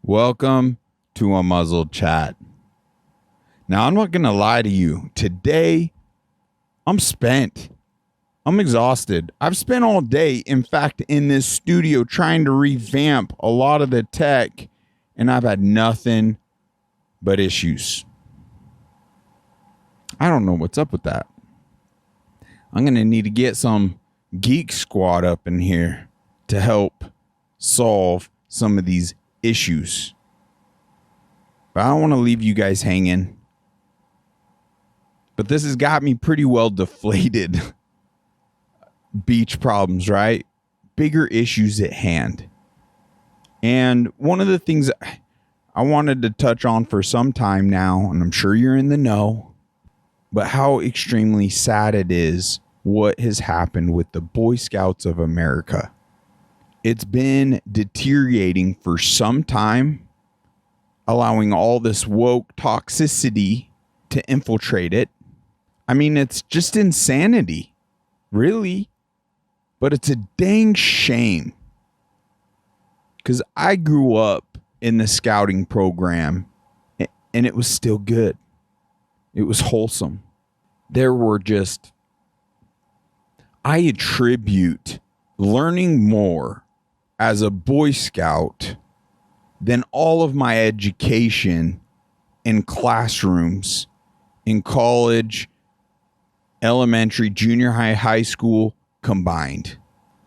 Welcome to Unmuzzle Chat. Now, I'm not going to lie to you. Today, I'm spent. I'm exhausted. I've spent all day, in fact, in this studio trying to revamp a lot of the tech, and I've had nothing but issues. I don't know what's up with that. I'm going to need to get some geek squad up in here to help solve some of these issues. But I don't want to leave you guys hanging. But this has got me pretty well deflated. Beach problems, right? Bigger issues at hand. And one of the things I wanted to touch on for some time now, and I'm sure you're in the know, but how extremely sad it is what has happened with the Boy Scouts of America. It's been deteriorating for some time, allowing all this woke toxicity to infiltrate it. I mean, it's just insanity, really. But it's a dang shame. Because I grew up in the scouting program, and it was still good. It was wholesome. There were just... I attribute learning more as a Boy Scout than all of my education in classrooms, in college, elementary, junior high, high school combined.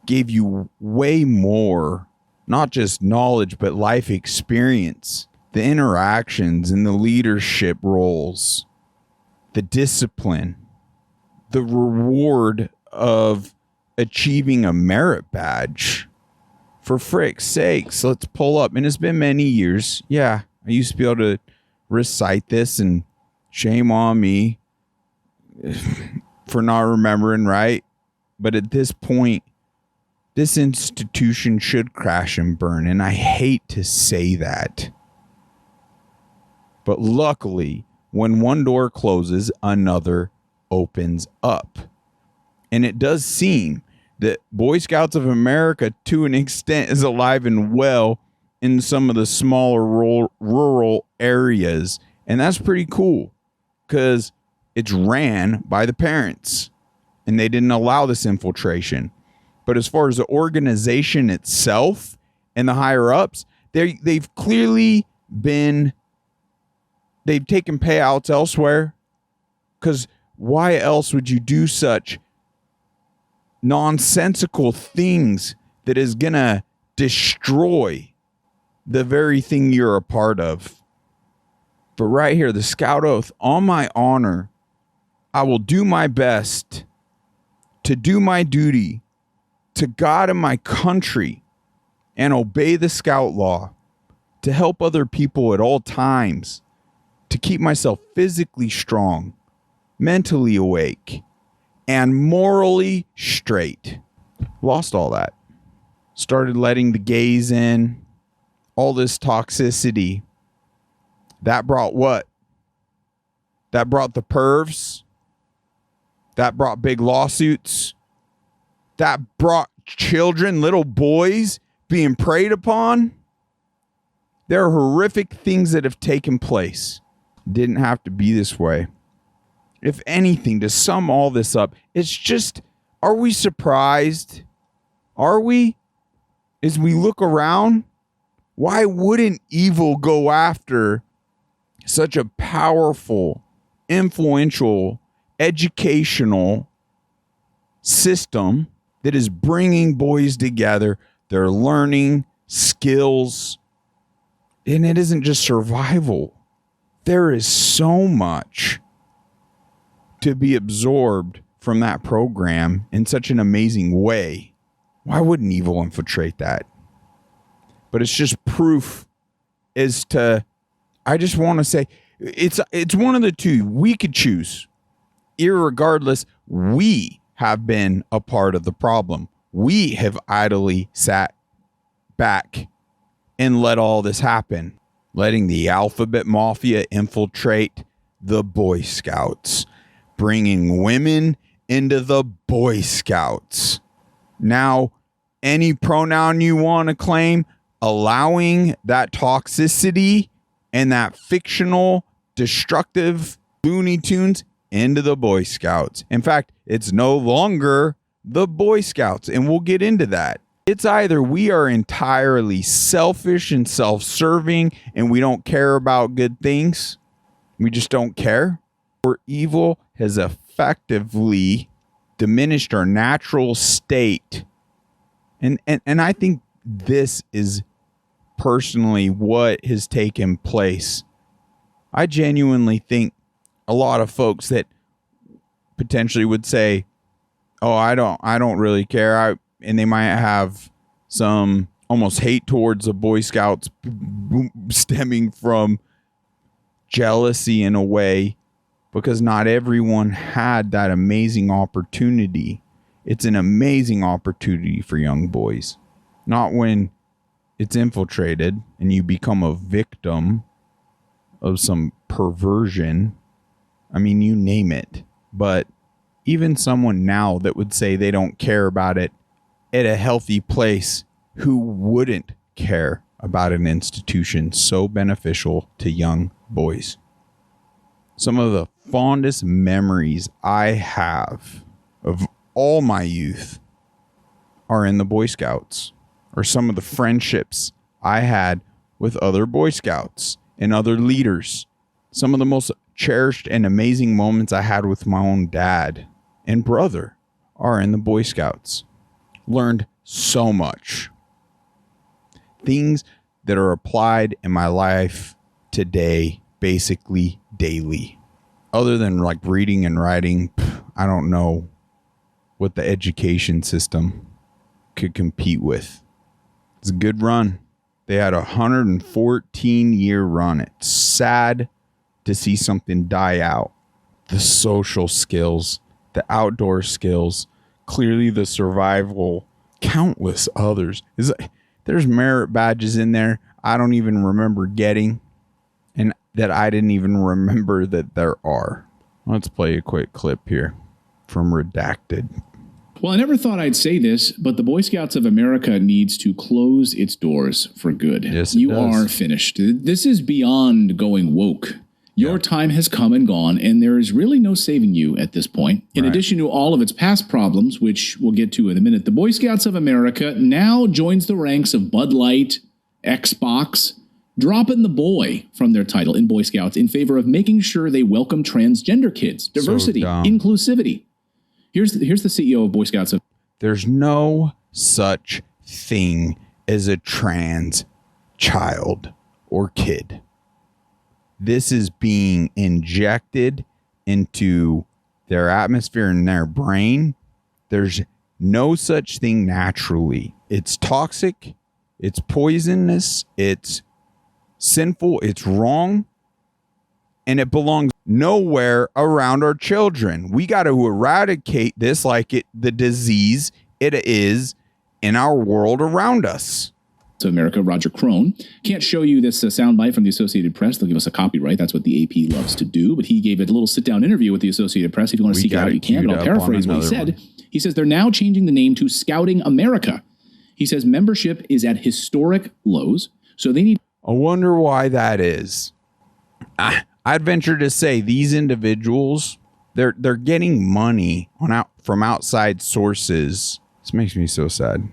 Gave you way more, not just knowledge, but life experience, the interactions and the leadership roles, the discipline, the reward of achieving a merit badge. For frick's sakes, let's pull up. And it's been many years. Yeah, I used to be able to recite this, and shame on me for not remembering, right? But at this point, this institution should crash and burn. And I hate to say that. But luckily, when one door closes, another opens up. And it does seem that Boy Scouts of America, to an extent, is alive and well in some of the smaller rural areas. And that's pretty cool because it's ran by the parents and they didn't allow this infiltration. But as far as the organization itself and the higher ups, they've clearly been, they've taken payouts elsewhere, because why else would you do such nonsensical things that is gonna destroy the very thing you're a part of? But right here, the Scout Oath, on my honor, I will do my best to do my duty to God and my country and obey the Scout law, to help other people at all times, to keep myself physically strong, mentally awake, and morally straight. Lost all that. Started letting the gays in. All this toxicity. That brought what? That brought the pervs. That brought big lawsuits. That brought children, little boys, being preyed upon. There are horrific things that have taken place. Didn't have to be this way. If anything, to sum all this up, it's just, are we surprised? Are we? As we look around, why wouldn't evil go after such a powerful, influential, educational system that is bringing boys together? They're learning skills, and it isn't just survival. There is so much to be absorbed from that program in such an amazing way. Why wouldn't evil infiltrate that? But it's just proof as to, I just want to say, it's one of the two. We could choose. Irregardless, we have been a part of the problem. We have idly sat back and let all this happen, letting the alphabet mafia infiltrate the Boy Scouts, bringing women into the Boy Scouts. Now, any pronoun you want to claim, allowing that toxicity and that fictional, destructive Looney Tunes into the Boy Scouts. In fact, it's no longer the Boy Scouts, and we'll get into that. It's either we are entirely selfish and self-serving and we don't care about good things, we just don't care, or evil has effectively diminished our natural state. And I think this is personally what has taken place. I genuinely think a lot of folks that potentially would say, oh, I don't really care. And they might have some almost hate towards the Boy Scouts stemming from jealousy in a way, because not everyone had that amazing opportunity. It's an amazing opportunity for young boys. Not when it's infiltrated and you become a victim of some perversion. I mean, you name it. But even someone now that would say they don't care about it at a healthy place, who wouldn't care about an institution so beneficial to young boys? Some of the fondest memories I have of all my youth are in the Boy Scouts, or some of the friendships I had with other Boy Scouts and other leaders. Some of the most cherished and amazing moments I had with my own dad and brother are in the Boy Scouts. Learned so much. Things that are applied in my life today, basically daily. Other than like reading and writing, I don't know what the education system could compete with. It's a good run. They had a 114-year run. It's sad to see something die out. The social skills, the outdoor skills, clearly the survival, countless others. There's merit badges in there I don't even remember getting, and that I didn't even remember that there are. Let's play a quick clip here from Redacted. Well, I never thought I'd say this, but the Boy Scouts of America needs to close its doors for good. Yes, you are finished. This is beyond going woke. Your time has come and gone, and there is really no saving you at this point. In addition to all of its past problems, which we'll get to in a minute, the Boy Scouts of America now joins the ranks of Bud Light, Xbox, dropping the boy from their title in Boy Scouts in favor of making sure they welcome transgender kids, diversity, inclusivity. Here's the CEO of Boy Scouts. There's no such thing as a trans child or kid. This is being injected into their atmosphere and their brain. There's no such thing naturally. It's toxic. It's poisonous. It's sinful. It's wrong. And it belongs nowhere around our children. We got to eradicate this like the disease it is in our world around us. To America, Roger Crone. Can't show you this soundbite from the Associated Press. They'll give us a copyright. That's what the AP loves to do. But he gave a little sit-down interview with the Associated Press. If you want to seek it out, you can. But I'll paraphrase what he said. He says they're now changing the name to Scouting America. He says membership is at historic lows, so they need... I wonder why that is. I'd venture to say these individuals, they're getting money from outside sources. This makes me so sad.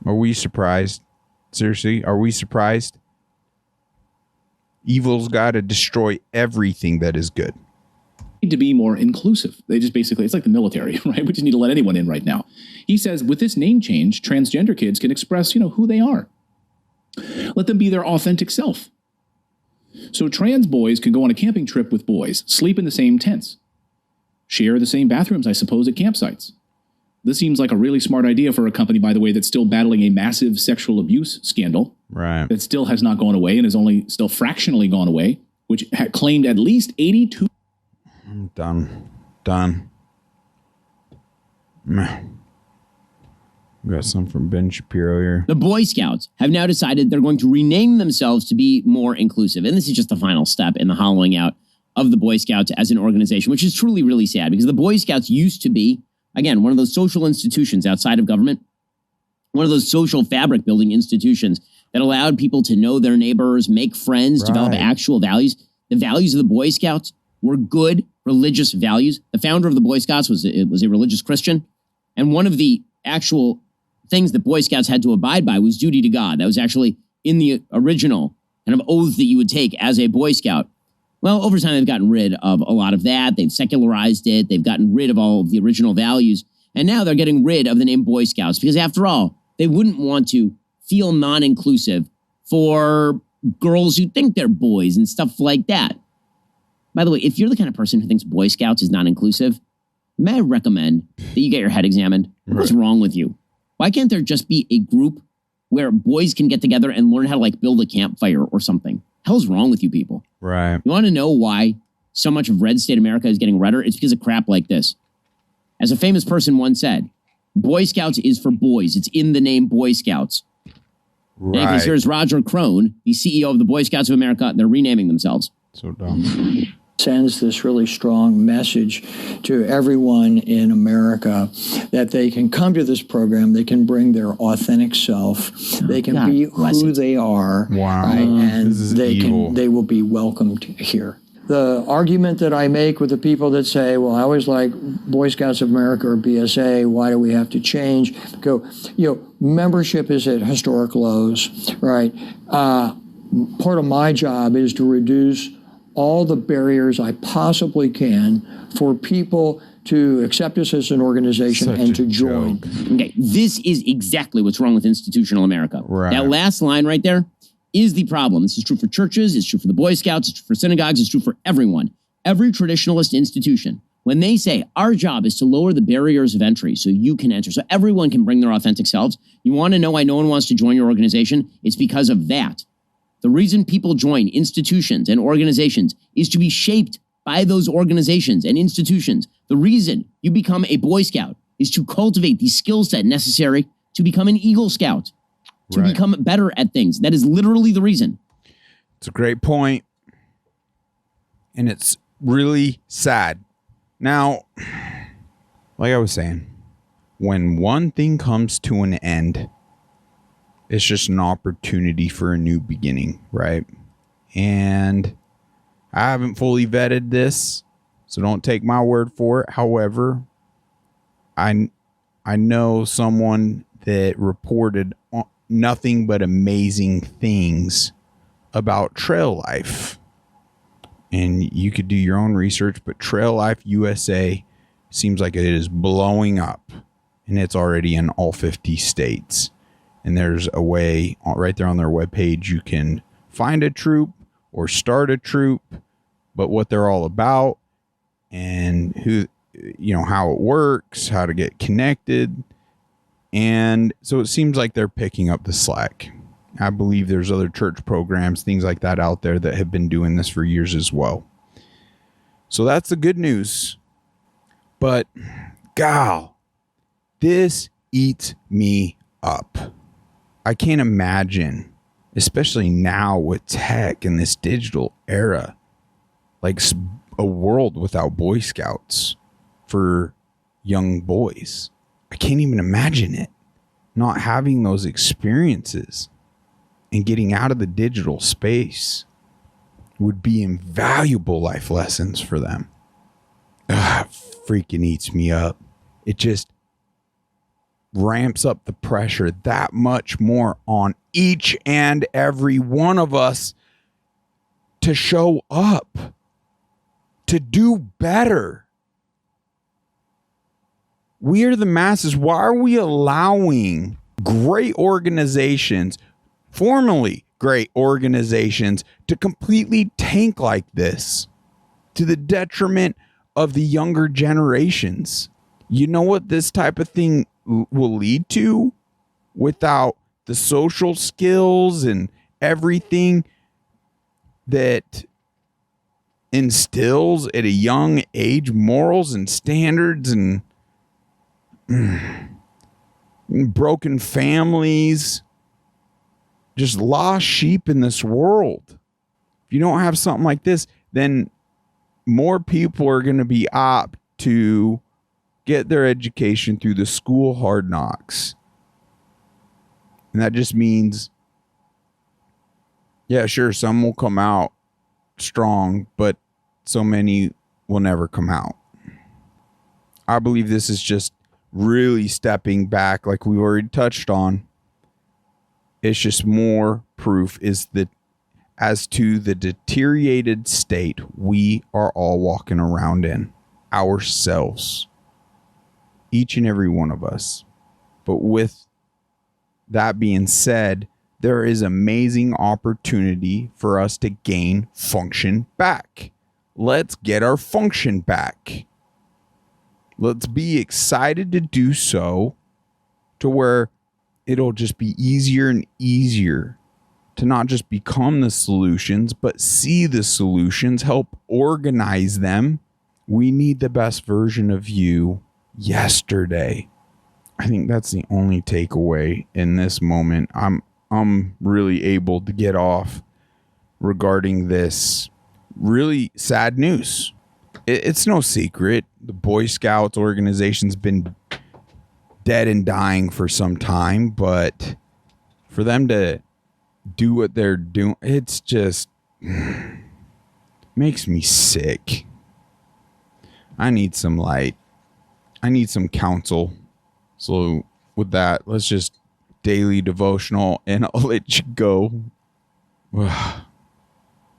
Are we surprised? Seriously, are we surprised? Evil's got to destroy everything that is good. Need to be more inclusive. They just basically, it's like the military, right? We just need to let anyone in right now. He says with this name change, transgender kids can express, who they are. Let them be their authentic self. So trans boys can go on a camping trip with boys, sleep in the same tents, share the same bathrooms, I suppose, at campsites. This seems like a really smart idea for a company, by the way, that's still battling a massive sexual abuse scandal. Right. That still has not gone away and has only still fractionally gone away, which had claimed at least 82. I'm done. We got some from Ben Shapiro here. The Boy Scouts have now decided they're going to rename themselves to be more inclusive. And this is just the final step in the hollowing out of the Boy Scouts as an organization, which is truly, really sad because the Boy Scouts used to be, again, one of those social institutions outside of government one of those social fabric building institutions that allowed people to know their neighbors, make friends, develop actual values. The values of the Boy Scouts were good religious values. The founder of the Boy Scouts was a religious Christian. And one of the actual things that Boy Scouts had to abide by was duty to God. That was actually in the original kind of oath that you would take as a Boy Scout. Well, over time, they've gotten rid of a lot of that. They've secularized it. They've gotten rid of all of the original values. And now they're getting rid of the name Boy Scouts because, after all, they wouldn't want to feel non-inclusive for girls who think they're boys and stuff like that. By the way, if you're the kind of person who thinks Boy Scouts is non-inclusive, may I recommend that you get your head examined? What's wrong with you? Why can't there just be a group where boys can get together and learn how to build a campfire or something? Hell's wrong with you people? Right. You want to know why so much of red state America is getting redder? It's because of crap like this. As a famous person once said, Boy Scouts is for boys. It's in the name Boy Scouts. Right. Because here's Roger Crone, the CEO of the Boy Scouts of America. They're renaming themselves. So dumb. Sends this really strong message to everyone in America that they can come to this program, they can bring their authentic self, they can be who they are, right? And they will be welcomed here. The argument that I make with the people that say, well, I always like Boy Scouts of America or BSA, why do we have to change? Membership is at historic lows, right? Part of my job is to reduce all the barriers I possibly can for people to accept us as an organization and to join. Okay, this is exactly what's wrong with institutional America. Right. That last line right there is the problem. This is true for churches, it's true for the Boy Scouts, it's true for synagogues, it's true for everyone. Every traditionalist institution, when they say our job is to lower the barriers of entry so you can enter, so everyone can bring their authentic selves, you want to know why no one wants to join your organization? It's because of that. The reason people join institutions and organizations is to be shaped by those organizations and institutions. The reason you become a Boy Scout is to cultivate the skill set necessary to become an Eagle Scout, to become better at things. That is literally the reason. It's a great point. And it's really sad. Now, like I was saying, when one thing comes to an end, it's just an opportunity for a new beginning, right? And I haven't fully vetted this, so don't take my word for it. However, I know someone that reported nothing but amazing things about trail life. And you could do your own research, but Trail Life USA seems like it is blowing up, and it's already in all 50 states. And there's a way right there on their webpage you can find a troop or start a troop, but what they're all about and who, how it works, how to get connected. And so it seems like they're picking up the slack. I believe there's other church programs, things like that out there that have been doing this for years as well. So that's the good news. But, gal, this eats me up. I can't imagine, especially now with tech and this digital era, like a world without Boy Scouts for young boys. I can't even imagine it. Not having those experiences and getting out of the digital space would be invaluable life lessons for them. Freaking eats me up. It just ramps up the pressure that much more on each and every one of us to show up, to do better. We are the masses. Why are we allowing great organizations, formerly great organizations, to completely tank like this to the detriment of the younger generations? You know what this type of thing will lead to without the social skills and everything that instills at a young age morals and standards and broken families, just lost sheep in this world. If you don't have something like this, then more people are going to be apt to get their education through the school hard knocks And that just means, yeah, sure, some will come out strong, but so many will never come out. I believe this is just really stepping back, like we already touched on. It's just more proof is that as to the deteriorated state we are all walking around in ourselves, each and every one of us. But with that being said, there is amazing opportunity for us to gain function back. Let's get our function back. Let's be excited to do so, to where it'll just be easier and easier to not just become the solutions, but see the solutions, help organize them. We need the best version of you yesterday. I think that's the only takeaway in this moment. I'm really able to get off regarding this really sad news. It's no secret. The Boy Scouts organization's been dead and dying for some time, but for them to do what they're doing, it's just makes me sick. I need some light. I need some counsel. So with that, let's just daily devotional and I'll let you go. I'm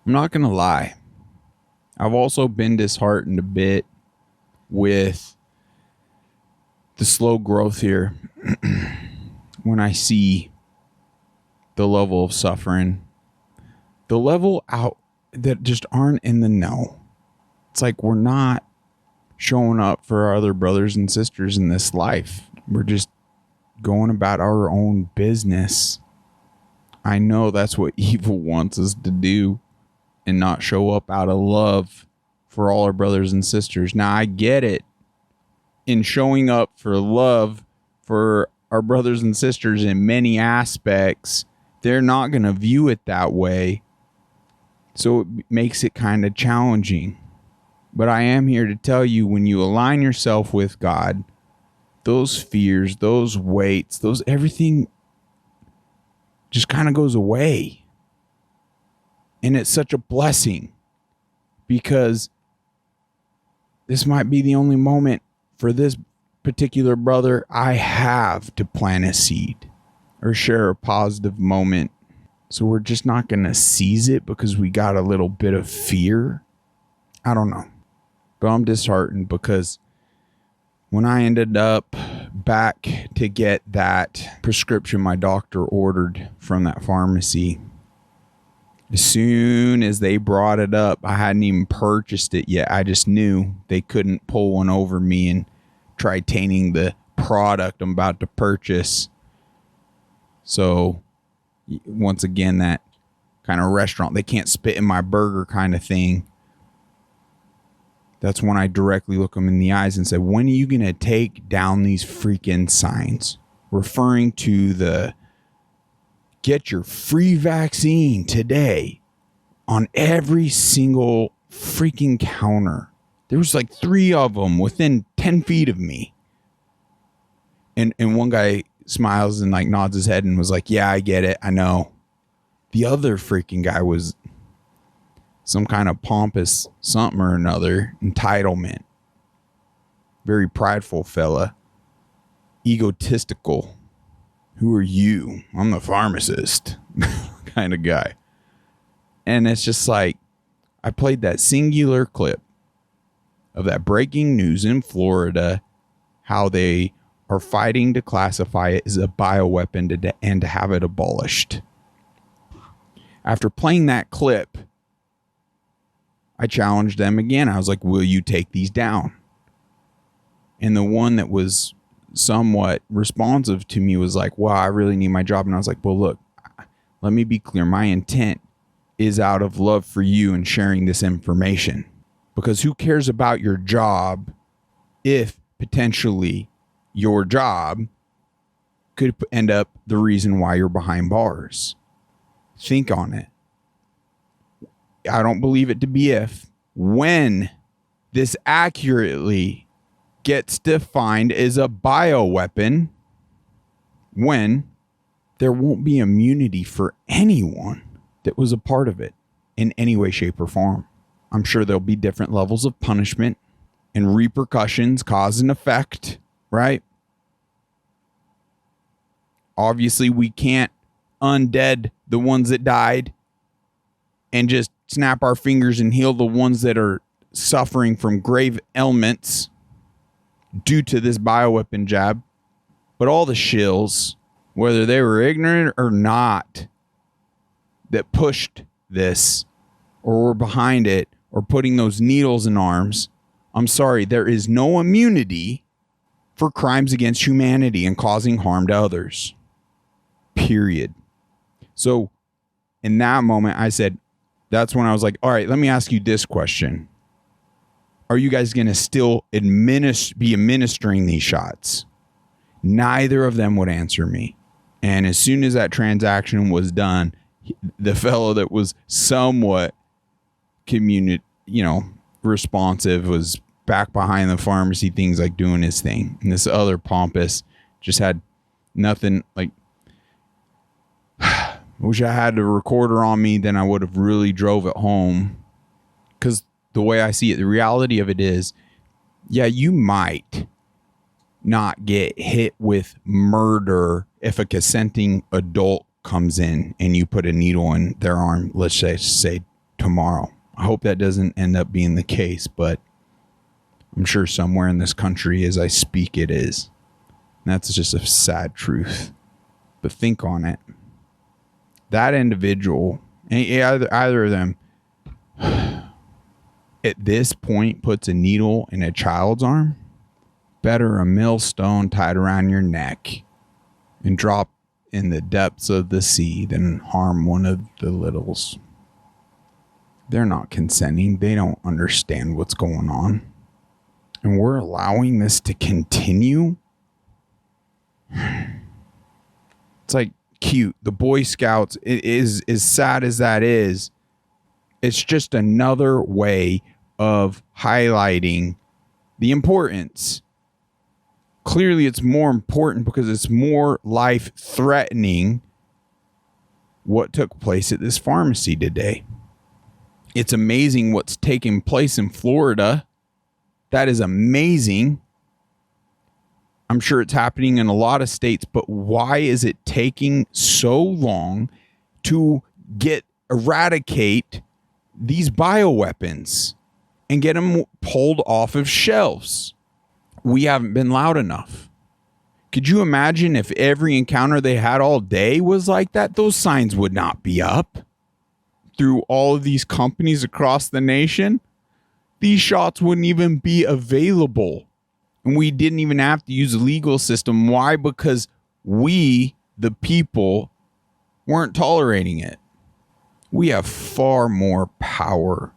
not going to lie. I've also been disheartened a bit with the slow growth here when I see the level of suffering, the level out that just aren't in the know. It's like we're not showing up for our other brothers and sisters in this life. We're just going about our own business. I know that's what evil wants us to do and not show up out of love for all our brothers and sisters. Now, I get it. In showing up for love for our brothers and sisters in many aspects, they're not going to view it that way. So it makes it kind of challenging. But I am here to tell you, when you align yourself with God, those fears, those weights, those everything just kind of goes away. And it's such a blessing, because this might be the only moment for this particular brother I have to plant a seed or share a positive moment. So we're just not going to seize it because we got a little bit of fear. I don't know. But I'm disheartened because when I ended up back to get that prescription my doctor ordered from that pharmacy, as soon as they brought it up, I hadn't even purchased it yet. I just knew they couldn't pull one over me and try tainting the product I'm about to purchase. So once again, that kind of restaurant, they can't spit in my burger kind of thing. That's when I directly look them in the eyes and say, when are you going to take down these freaking signs? Referring to the get your free vaccine today on every single freaking counter. There was like 3 of them within 10 feet of me. And one guy smiles and like nods his head and was like, yeah, I get it. I know. The other freaking guy was some kind of pompous something or another, entitlement. Very prideful fella. Egotistical. Who are you? I'm the pharmacist kind of guy. And it's just like, I played that singular clip of that breaking news in Florida, how they are fighting to classify it as a bioweapon and to have it abolished. After playing that clip, I challenged them again. I was like, will you take these down? And the one that was somewhat responsive to me was like, well, I really need my job. And I was like, well, look, let me be clear. My intent is out of love for you and sharing this information, because who cares about your job if potentially your job could end up the reason why you're behind bars? Think on it. I don't believe it to be if. When this accurately gets defined as a bioweapon, when there won't be immunity for anyone that was a part of it in any way, shape, or form. I'm sure there'll be different levels of punishment and repercussions, cause and effect, right? Obviously, we can't undead the ones that died and just snap our fingers and heal the ones that are suffering from grave ailments due to this bioweapon jab. But all the shills, whether they were ignorant or not, that pushed this or were behind it or putting those needles in arms, I'm sorry, there is no immunity for crimes against humanity and causing harm to others. Period. So in that moment, I said, that's when I was like, all right, let me ask you this question. Are you guys going to still be administering these shots? Neither of them would answer me. And as soon as that transaction was done, the fellow that was somewhat responsive was back behind the pharmacy, things like doing his thing. And this other pompous just had nothing. Like, wish I had a recorder on me, then I would have really drove it home. Because the way I see it, the reality of it is, yeah, you might not get hit with murder if a consenting adult comes in and you put a needle in their arm, let's say tomorrow. I hope that doesn't end up being the case, but I'm sure somewhere in this country as I speak it is. And that's just a sad truth. But think on it. That individual, either of them, at this point puts a needle in a child's arm, better a millstone tied around your neck and drop in the depths of the sea than harm one of the littles. They're not consenting. They don't understand what's going on. And we're allowing this to continue. It's like cute. The Boy Scouts, it is as sad as that is. It's just another way of highlighting the importance. Clearly, it's more important because it's more life-threatening what took place at this pharmacy today. It's amazing what's taking place in Florida. That is amazing. I'm sure it's happening in a lot of states, but why is it taking so long to eradicate these bioweapons and get them pulled off of shelves? We haven't been loud enough. Could you imagine if every encounter they had all day was like that? Those signs would not be up through all of these companies across the nation. These shots wouldn't even be available. And we didn't even have to use the legal system. Why? Because we, the people, weren't tolerating it. We have far more power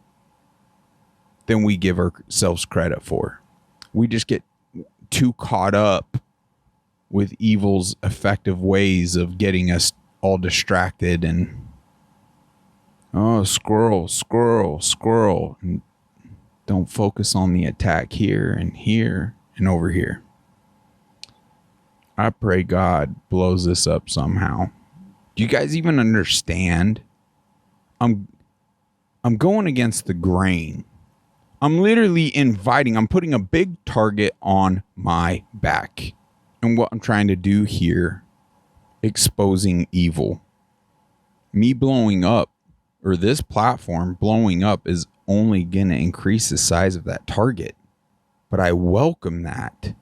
than we give ourselves credit for. We just get too caught up with evil's effective ways of getting us all distracted and squirrel, and don't focus on the attack here and over here. I pray God blows this up somehow. Do you guys even understand? I'm going against the grain. I'm literally I'm putting a big target on my back. And what I'm trying to do here, exposing evil. Me blowing up, or this platform blowing up, is only going to increase the size of that target. But I welcome that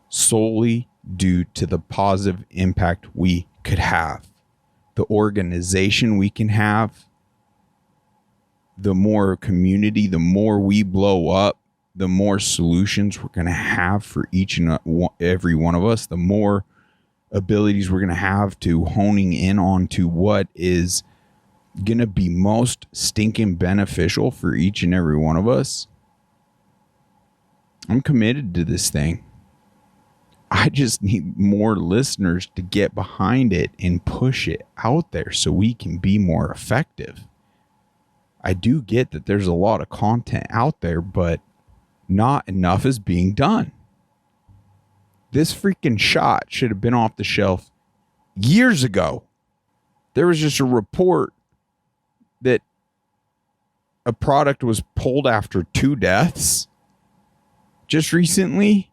solely due to the positive impact we could have. The organization we can have. The more community, the more we blow up, the more solutions we're going to have for each and every one of us, the more abilities we're going to have to honing in on to what is going to be most stinking beneficial for each and every one of us. I'm committed to this thing. I just need more listeners to get behind it and push it out there so we can be more effective. I do get that there's a lot of content out there, but not enough is being done. This freaking shot should have been off the shelf years ago. There was just a report that a product was pulled after 2 deaths just recently.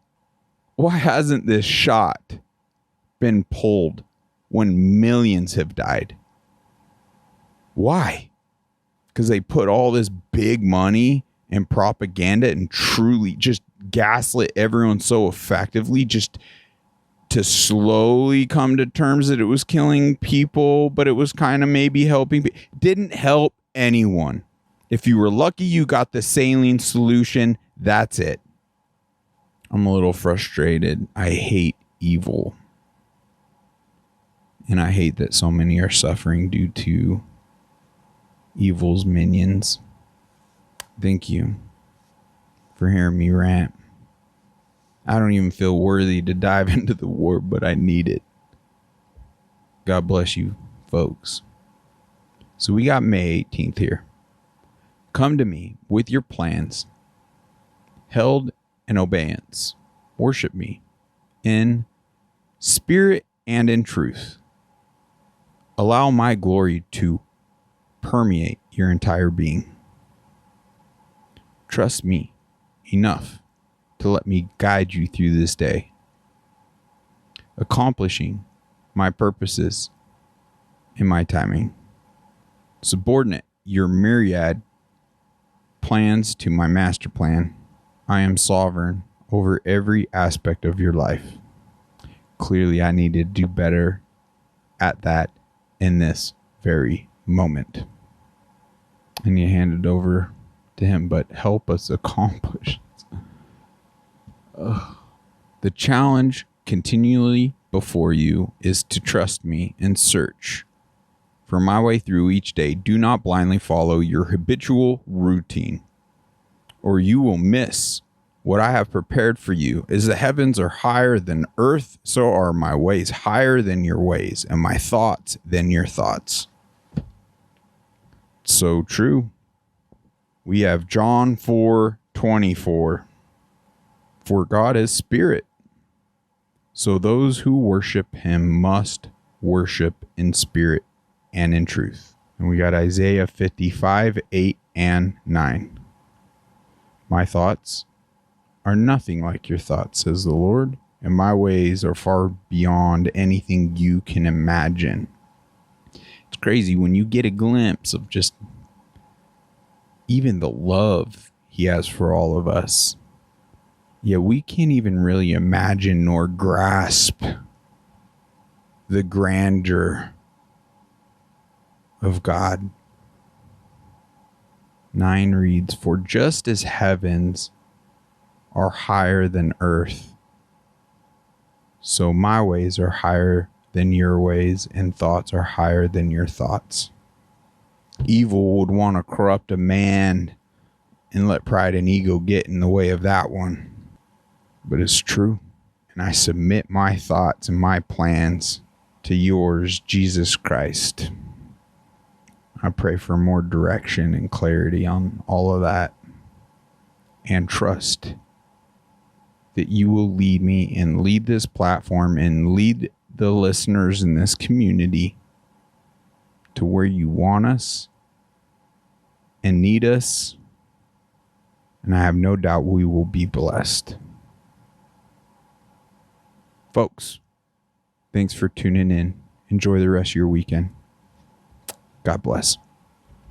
Why hasn't this shot been pulled when millions have died? Why? Because they put all this big money and propaganda and truly just gaslit everyone so effectively just to slowly come to terms that it was killing people, but it was kind of maybe helping. Didn't help anyone. If you were lucky, you got the saline solution. That's it. I'm a little frustrated. I hate evil. And I hate that so many are suffering due to evil's minions. Thank you for hearing me rant. I don't even feel worthy to dive into the war, but I need it. God bless you, folks. So we got May 18th here. Come to me with your plans, held in obedience. Worship me in spirit and in truth. Allow my glory to permeate your entire being. Trust me enough to let me guide you through this day, accomplishing my purposes in my timing. Subordinate your myriad plans to my master plan. I am sovereign over every aspect of your life. Clearly, I need to do better at that in this very moment. And you hand it over to him, but help us accomplish. The challenge continually before you is to trust me and search for my way through each day. Do not blindly follow your habitual routine, or you will miss what I have prepared for you. As the heavens are higher than earth, so are my ways higher than your ways, and my thoughts than your thoughts. So true. We have John 4:24. For God is spirit, so those who worship him must worship in spirit and in truth. And we got Isaiah 55:8 and 9. My thoughts are nothing like your thoughts, says the Lord, and my ways are far beyond anything you can imagine. It's crazy when you get a glimpse of just even the love he has for all of us. Yeah, we can't even really imagine nor grasp the grandeur of God. 9 reads, for just as heavens are higher than earth, so my ways are higher than your ways, and thoughts are higher than your thoughts. Evil would want to corrupt a man and let pride and ego get in the way of that one. But it's true. And I submit my thoughts and my plans to yours, Jesus Christ. I pray for more direction and clarity on all of that. And trust that you will lead me and lead this platform and lead the listeners in this community to where you want us and need us. And I have no doubt we will be blessed. Folks, thanks for tuning in. Enjoy the rest of your weekend. God bless.